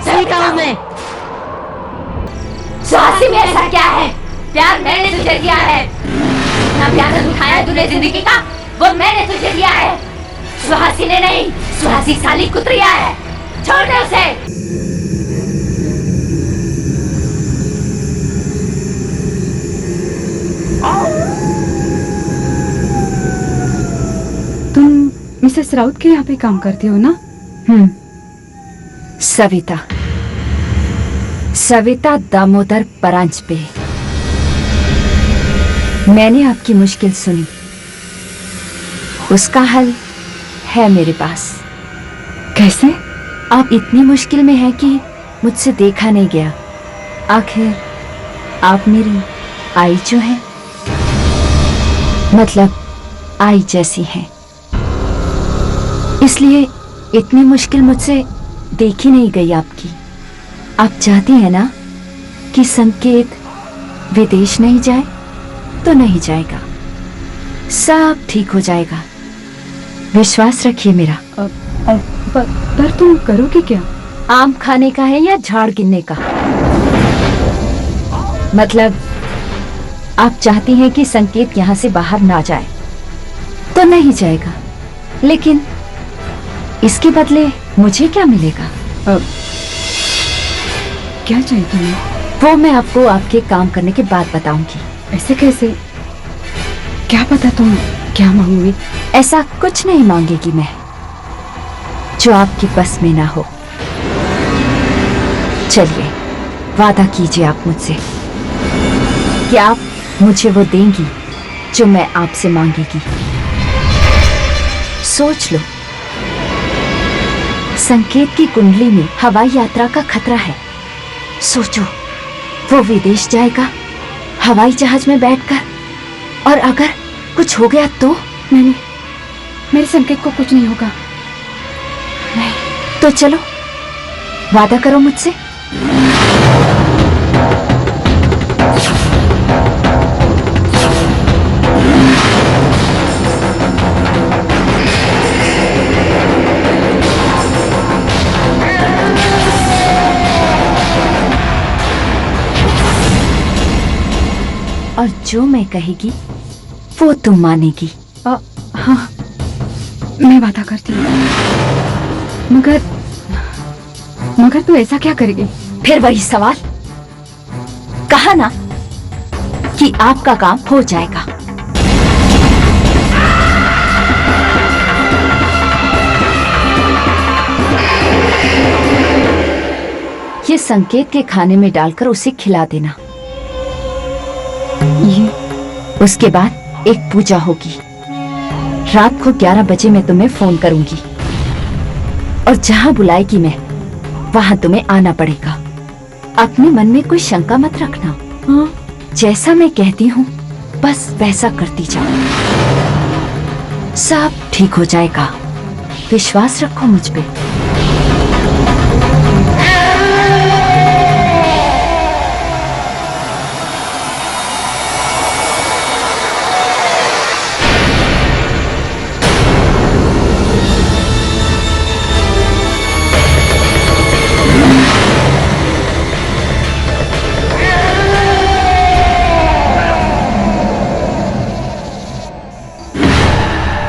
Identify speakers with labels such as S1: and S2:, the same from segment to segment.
S1: सविता हूँ मैं।
S2: सुहासी में ऐसा क्या है? प्यार मैंने तुझे दिया है ना, प्यार उठाया तूने जिंदगी का, वो मैंने तुझे दिया है। सुहासी ने नहीं, सुहासी साली कुतरिया है, छोड़ दे उसे।
S3: तुम मिसेस राउत के यहाँ पे काम करती हो ना?
S2: सविता, सविता दामोदर परांजपे। मैंने आपकी मुश्किल सुनी, उसका हल है मेरे पास।
S3: कैसे?
S2: आप इतनी मुश्किल में हैं कि मुझसे देखा नहीं गया। आखिर आप मेरी आई जो है, मतलब आई जैसी हैं, इसलिए इतनी मुश्किल मुझसे देखी नहीं गई आपकी। आप चाहती हैं ना कि संकेत विदेश नहीं जाए? तो नहीं जाएगा, सब ठीक हो जाएगा, विश्वास रखिए मेरा।
S3: पर तुम करोगे क्या?
S2: आम खाने का है या झाड़ गिनने का? मतलब आप चाहती हैं कि संकेत यहां से बाहर ना जाए, तो नहीं जाएगा, लेकिन इसके बदले मुझे क्या मिलेगा?
S3: क्या चाहिए तुम्हें?
S2: वो मैं आपको आपके काम करने के बाद बताऊंगी।
S3: ऐसे कैसे? क्या पता तुम क्या मांगोगी?
S2: ऐसा कुछ नहीं मांगेगी मैं जो आपकी बस में ना हो। चलिए, वादा कीजिए आप मुझसे कि आप मुझे वो देंगी जो मैं आपसे मांगेगी। सोच लो, संकेत की कुंडली में हवाई यात्रा का खतरा है। सोचो, वो विदेश जाएगा हवाई जहाज में बैठकर, और अगर कुछ हो गया तो?
S3: नहीं, मेरे संकेत को कुछ नहीं होगा।
S2: नहीं तो चलो, वादा करो मुझसे। और जो मैं कहेगी वो तुम मानेगी।
S3: हाँ, मैं वादा करती हूँ। मगर तू ऐसा क्या करेगी?
S2: फिर वही सवाल, कहा ना कि आपका काम हो जाएगा। ये संकेत के खाने में डालकर उसे खिला देना।
S3: ये
S2: उसके बाद एक पूजा होगी। रात को 11 बजे मैं तुम्हें फोन करूंगी, और जहां बुलाएगी मैं वहां तुम्हें आना पड़ेगा। अपने मन में कोई शंका मत रखना।
S3: हाँ?
S2: जैसा मैं कहती हूँ बस वैसा करती जाओ, सब ठीक हो जाएगा, विश्वास रखो मुझ पे।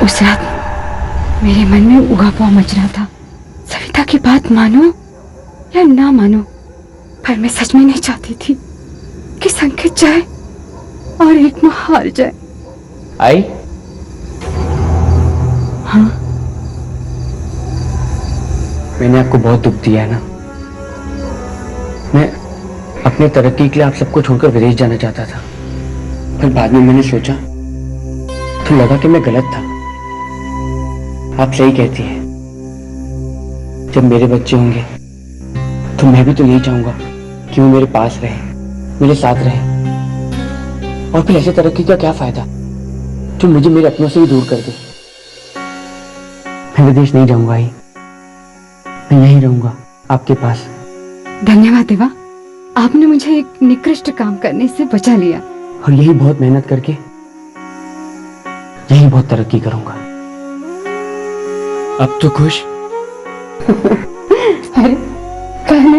S3: उस रात मेरे मन में उगापा मच रहा था, सविता की बात मानो या ना मानो, पर मैं सच में नहीं चाहती थी कि संकेत जाए और एक माँ हार जाए।
S4: आई?
S3: हाँ?
S4: मैंने आपको बहुत दुख दिया है ना। मैं अपनी तरक्की के लिए आप सबको छोड़कर विदेश जाना चाहता था, पर बाद में मैंने सोचा तो लगा कि मैं गलत था। आप सही कहती हैं, जब मेरे बच्चे होंगे तो मैं भी तो यही चाहूंगा कि वो मेरे पास रहे, मेरे साथ रहे। और फिर ऐसे तरक्की का क्या फायदा जो मुझे मेरे अपनों से ही दूर कर दे। मैं विदेश नहीं जाऊंगा ही, मैं यहीं रहूंगा आपके पास।
S3: धन्यवाद देवा, आपने मुझे एक निकृष्ट काम करने से बचा लिया।
S4: और यही बहुत मेहनत करके यही बहुत तरक्की करूंगा। अब तो खुश?
S3: अरे कहने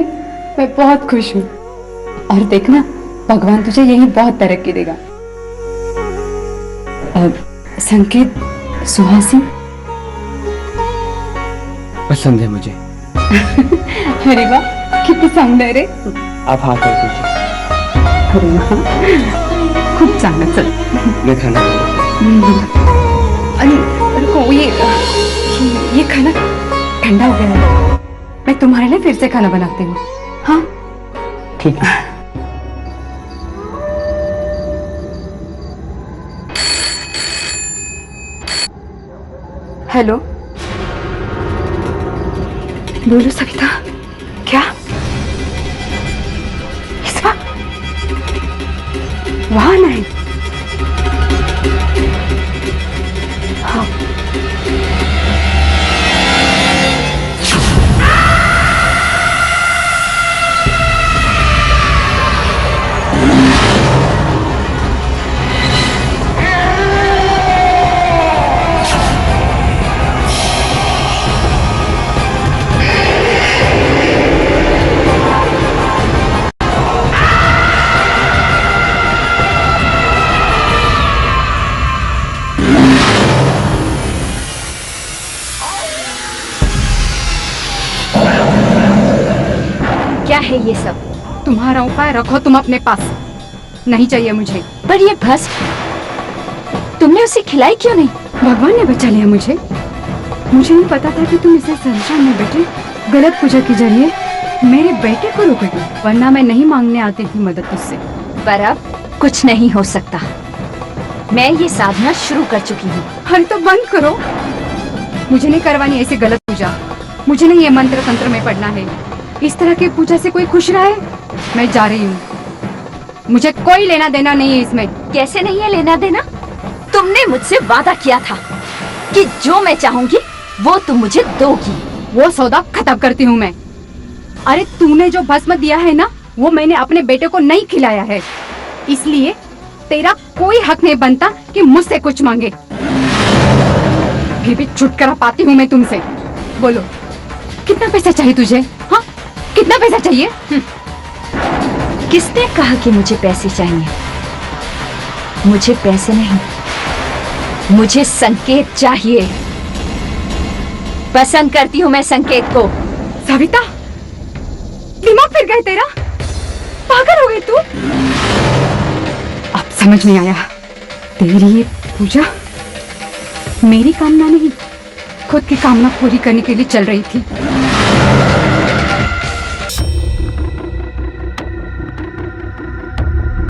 S3: मैं बहुत खुश हूँ। और देखना, भगवान तुझे यही बहुत तरक्की देगा। अब संकेत, सुहासी
S4: पसंद है मुझे।
S3: अरे वाह, किती चांगलं रे।
S4: आप हाथ कर दीजिए।
S3: अरे वाह, खूप चांगलं। चल
S4: मैं खाना
S3: अरे रुको, ये खाना ठंडा हो गया है। मैं तुम्हारे लिए फिर से खाना बनाती हूँ। हाँ
S4: ठीक है।
S3: हेलो, बोलो सविता। क्या इस वक्त वहां नहीं? हाँ।
S2: क्या है ये सब?
S3: तुम्हारा उपाय रखो तुम अपने पास, नहीं चाहिए मुझे।
S2: पर ये भस्म तुमने उसे खिलाई क्यों नहीं?
S3: भगवान ने बचा लिया मुझे। मुझे नहीं पता था कि तुम इसे संसार में बैठे गलत पूजा के जरिए मेरे बेटे को रोकोगे, वरना मैं नहीं मांगने आती थी मदद तुझसे।
S2: पर अब कुछ नहीं हो सकता। मैं ये साधना शुरू कर चुकी हूँ।
S3: अरे तो बंद करो। मुझे नहीं करवानी ऐसी गलत पूजा। मुझे नहीं ये मंत्र तंत्र में पढ़ना है। इस तरह की पूजा से कोई खुश रहा है? मैं जा रही हूँ। मुझे कोई लेना देना नहीं है इसमें।
S2: कैसे नहीं है लेना देना? तुमने मुझसे वादा किया था कि जो मैं चाहूंगी वो तुम मुझे दोगी।
S3: वो सौदा खत्म करती हूँ मैं। अरे तूने जो भस्म दिया है ना, वो मैंने अपने बेटे को नहीं खिलाया है, इसलिए तेरा कोई हक नहीं बनता कि मुझसे कुछ मांगे। फिर भी छुटकारा पाती हूँ मैं तुमसे। बोलो, कितना पैसा चाहिए तुझे? हाँ, कितना पैसा चाहिए?
S2: किसने कहा कि मुझे पैसे चाहिए? मुझे पैसे नहीं, मुझे संकेत चाहिए। पसंद करती हूँ मैं संकेत को।
S3: सविता, दिमाग फिर गया तेरा? पागल हो गई तू? अब समझ नहीं आया। तेरी ये पूजा मेरी कामना नहीं, खुद की कामना पूरी करने के लिए चल रही थी।